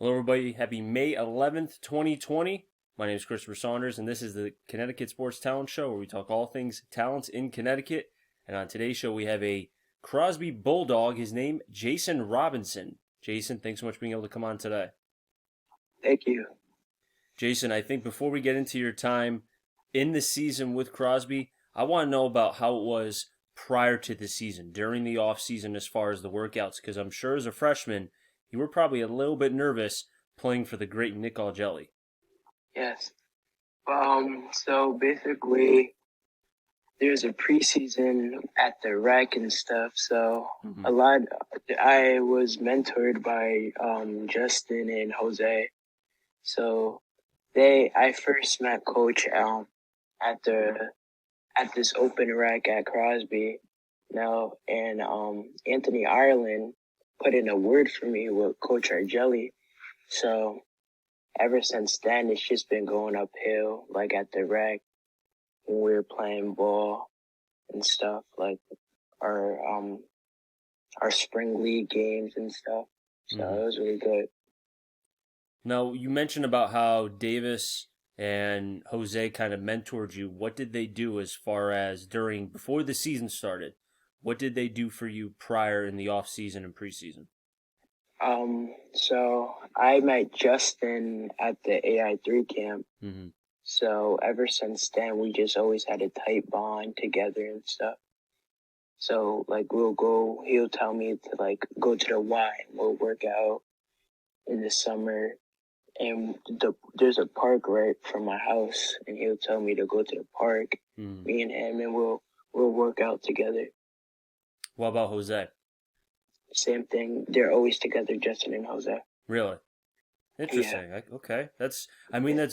Hello, everybody. Happy May 11th, 2020. My name is Christopher Saunders, and this is the Connecticut Sports Talent Show, where we talk all things talents in Connecticut. And on today's show, we have a Crosby Bulldog. His name, Jason Robinson. Jason, thanks so much for being able to come on today. Thank you. Jason, I think before we get into your time in the season with Crosby, I want to know about how it was prior to the season, during the off season, as far as the workouts, because I'm sure as a freshman, you were probably a little bit nervous playing for the great Nick Algelli. Yes. So basically, there's a preseason at the rec and stuff. So I was mentored by Justin and Jose. So I first met Coach at this open rec at Crosby. Now, and Anthony Ireland put in a word for me with Coach Argelli. So ever since then, it's just been going uphill, like at the rec when we were playing ball and stuff, like our spring league games and stuff. So it was really good. Now, you mentioned about how Davis and Jose kind of mentored you. What did they do as far as before the season started? What did they do for you prior in the off season and preseason? So I met Justin at the AI3 camp. Mm-hmm. So ever since then, we just always had a tight bond together and stuff. So like he'll tell me to like go to the Y and we'll work out in the summer. And there's a park right from my house, and he'll tell me to go to the park, me and him, and we'll work out together. What about Jose? Same thing. They're always together, Justin and Jose. Really? Interesting. Yeah. Okay. That's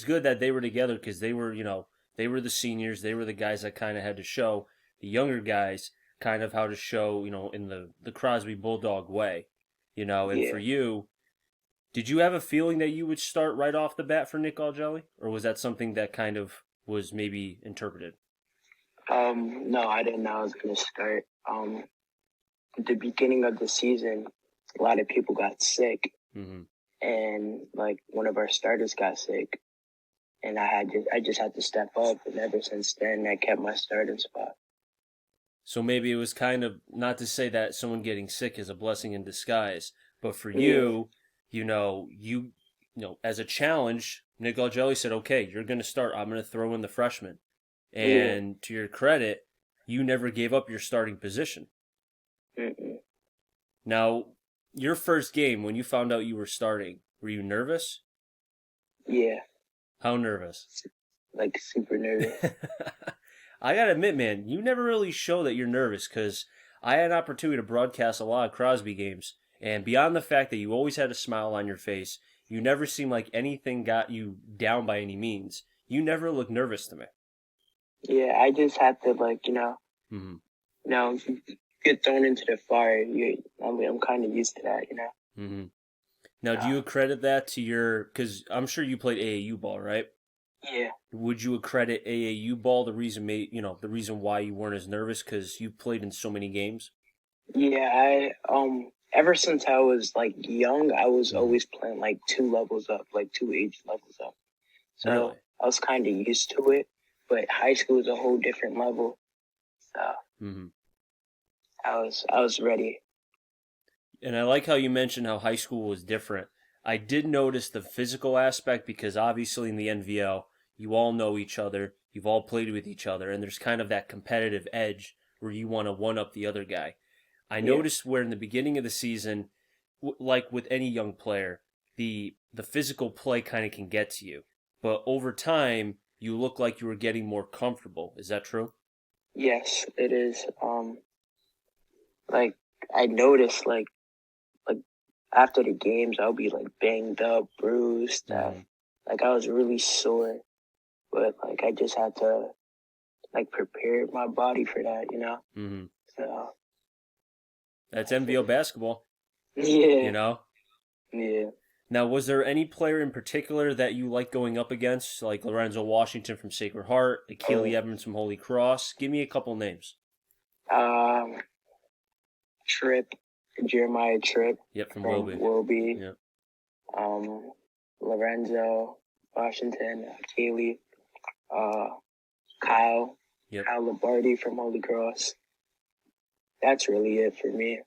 good that they were together, because they were the seniors. They were the guys that kind of had to show the younger guys kind of how to show, in the Crosby Bulldog way, and for you, did you have a feeling that you would start right off the bat for Nick Algelli, or was that something that kind of was maybe interpreted? No, I didn't know I was going to start. At the beginning of the season, a lot of people got sick, and like one of our starters got sick, and I just had to step up, and ever since then, I kept my starting spot. So maybe it was kind of, not to say that someone getting sick is a blessing in disguise, but for you, as a challenge, Nick Algelli said, "Okay, you're going to start. I'm going to throw in the freshman." And to your credit, you never gave up your starting position. Now, your first game, when you found out you were starting, were you nervous? Yeah. How nervous? Like super nervous. I gotta admit, man, you never really show that you're nervous, because I had an opportunity to broadcast a lot of Crosby games, and beyond the fact that you always had a smile on your face, you never seemed like anything got you down by any means. You never looked nervous to me. Yeah, I just had to get thrown into the fire. I'm kind of used to that, Now, do you accredit that to because I'm sure you played AAU ball, right? Yeah. Would you accredit AAU ball the reason why you weren't as nervous, because you played in so many games? Yeah, ever since I was like young, I was always playing like 2 levels up, like 2 age levels up. So really? I was kind of used to it, but high school is a whole different level. So I was ready. And I like how you mentioned how high school was different. I did notice the physical aspect, because obviously in the NVL, you all know each other, you've all played with each other, and there's kind of that competitive edge where you want to one-up the other guy. I noticed where in the beginning of the season, like with any young player, the physical play kind of can get to you. But over time, you look like you were getting more comfortable. Is that true? Yes, it is. Like I noticed, like after the games, I'll be like banged up, bruised. Like I was really sore, but like I just had to like prepare my body for that, So that's NVL basketball. Yeah. Yeah. Now, was there any player in particular that you like going up against, like Lorenzo Washington from Sacred Heart, Akili Evans from Holy Cross? Give me a couple names. Tripp, Jeremiah Tripp. Yep, from Wilby. Yep. Lorenzo, Washington, Kaylee, Kyle, Yep. Kyle Labardi from Holy Cross. That's really it for me.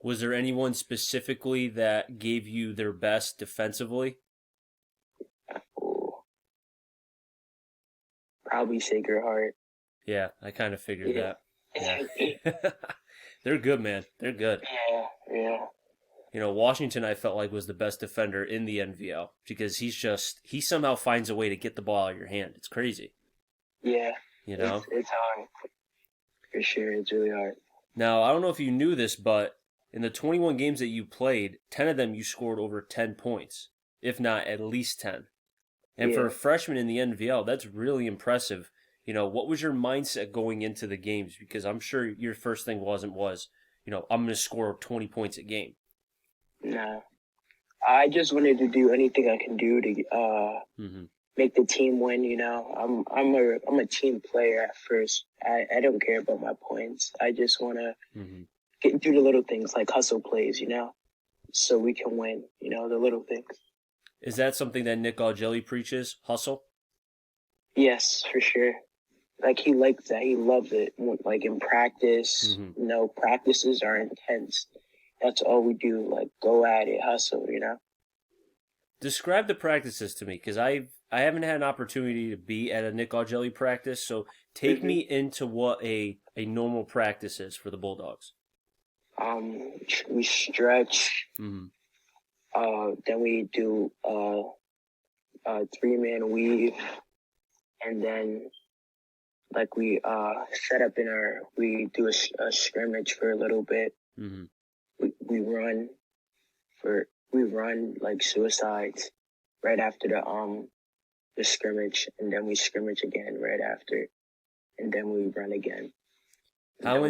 Was there anyone specifically that gave you their best defensively? Ooh. Probably Sacred Heart. Yeah, I kind of figured that. Yeah. They're good, man. They're good. Yeah. You know, Washington, I felt like, was the best defender in the NVL because he somehow finds a way to get the ball out of your hand. It's crazy. Yeah. You know? It's hard. For sure, it's really hard. Now, I don't know if you knew this, but in the 21 games that you played, 10 of them you scored over 10 points, if not at least 10. And for a freshman in the NVL, that's really impressive. You know, what was your mindset going into the games? Because I'm sure your first thing was, I'm going to score 20 points a game. Nah. I just wanted to do anything I can do to make the team win, you know. I'm a team player at first. I don't care about my points. I just want to do the little things like hustle plays, you know, so we can win, you know, the little things. Is that something that Nick Augelli preaches, hustle? Yes, for sure. Like, he likes that. He loves it. Like, in practice, you know, practices are intense. That's all we do, like, go at it, hustle, you know? Describe the practices to me, because I haven't had an opportunity to be at a Nick Augelli practice, so take me into what a normal practice is for the Bulldogs. We stretch. Then we do a 3-man weave, and then like we set up we do a scrimmage for a little bit. We run like suicides right after the scrimmage, and then we scrimmage again right after, and then we run again. How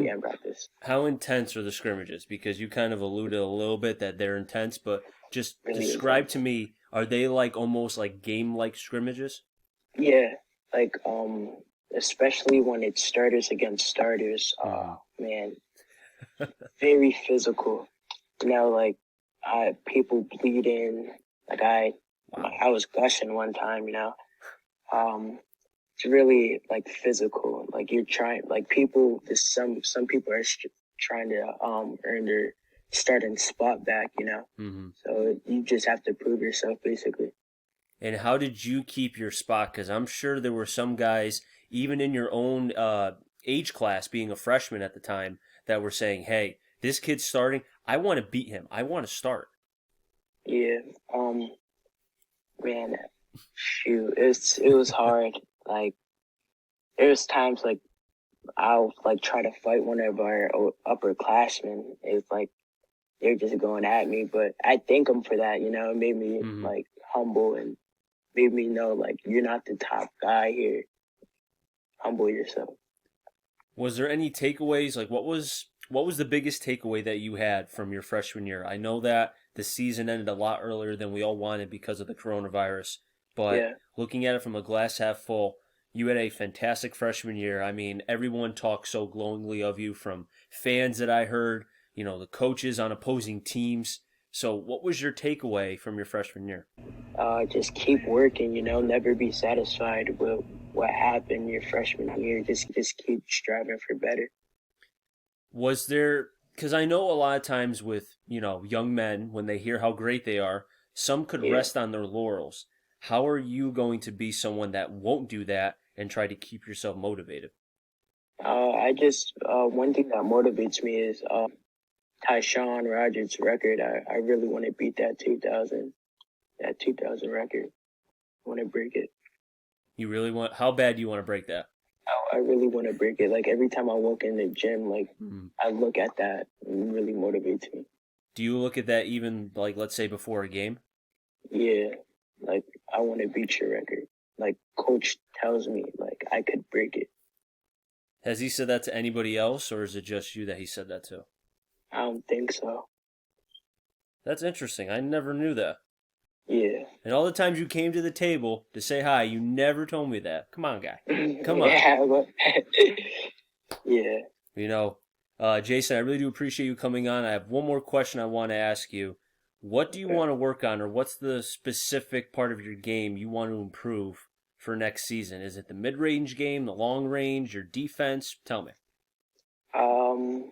intense are the scrimmages? Because you kind of alluded a little bit that they're intense, but just really describe to me, are they like almost like game-like scrimmages? Yeah, like especially when it's starters against starters. Man, very physical. You know, like people bleeding. Like I was gushing one time. You know, it's really like physical. Like you're trying. Like some people are trying to earn their starting spot back. You know, so you just have to prove yourself basically. And how did you keep your spot? Because I'm sure there were some guys, even in your own age class, being a freshman at the time, that were saying, hey, this kid's starting. I want to beat him. I want to start. Yeah. Man, shoot. It was hard. Like, there's times, like, I'll, like, try to fight one of our upperclassmen. It's like, they're just going at me. But I thank them for that, you know. It made me, like, humble and made me know, like, you're not the top guy here. Humble yourself. Was there any takeaways? Like, what was the biggest takeaway that you had from your freshman year? I know that the season ended a lot earlier than we all wanted because of the coronavirus, but looking at it from a glass half full, you had a fantastic freshman year. I mean, everyone talked so glowingly of you, from fans that I heard, you know, the coaches on opposing teams. So what was your takeaway from your freshman year? Just keep working, you know, never be satisfied with what happened your freshman year. Just keep striving for better. Was there, because I know a lot of times with, you know, young men, when they hear how great they are, some could rest on their laurels. How are you going to be someone that won't do that and try to keep yourself motivated? One thing that motivates me is Tyshawn Rogers' record. I really want to beat that 2000 record. I want to break it. You really want? How bad do you want to break that? I really want to break it. Like, every time I walk in the gym, like, I look at that, and it really motivates me. Do you look at that even, like, let's say before a game? Yeah. Like, I want to beat your record. Like, coach tells me, like, I could break it. Has he said that to anybody else, or is it just you that he said that to? I don't think so. That's interesting. I never knew that. Yeah. And all the times you came to the table to say hi, you never told me that. Come on, guy. Come on. Yeah. You know, Jason, I really do appreciate you coming on. I have one more question I want to ask you. What do you Okay. want to work on, or what's the specific part of your game you want to improve for next season? Is it the mid-range game, the long range, your defense? Tell me. Um,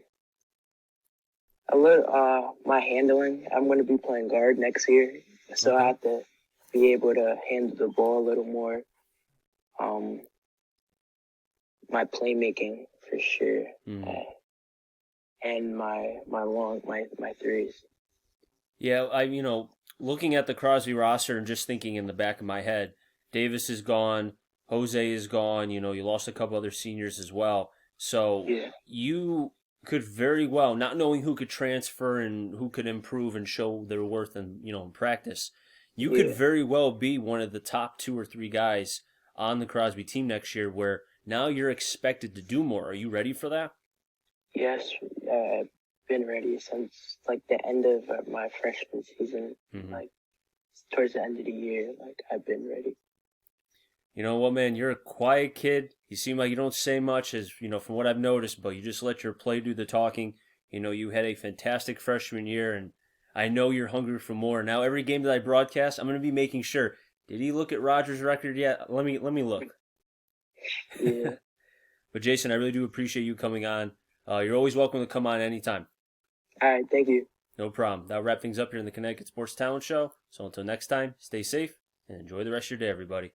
a little, my handling. I'm going to be playing guard next year, so I Okay. have to be able to handle the ball a little more. My playmaking for sure, Mhm. and my threes. Yeah, looking at the Crosby roster and just thinking in the back of my head, Davis is gone, Jose is gone. You lost a couple other seniors as well. So Yeah. you could very well, not knowing who could transfer and who could improve and show their worth in practice, you could Yeah. very well be one of the top 2 or 3 guys on the Crosby team next year where now you're expected to do more. Are you ready for that? Yes. Been ready since like the end of my freshman season. Mm-hmm. Like towards the end of the year, like I've been ready. You know what, man? You're a quiet kid. You seem like you don't say much, from what I've noticed, but you just let your play do the talking. You had a fantastic freshman year, and I know you're hungry for more. Now, every game that I broadcast, I'm going to be making sure. Did he look at Rogers' record yet? Let me look. Yeah. But Jason, I really do appreciate you coming on. You're always welcome to come on anytime. All right. Thank you. No problem. That'll wrap things up here in the Connecticut Sports Talent Show. So until next time, stay safe and enjoy the rest of your day, everybody.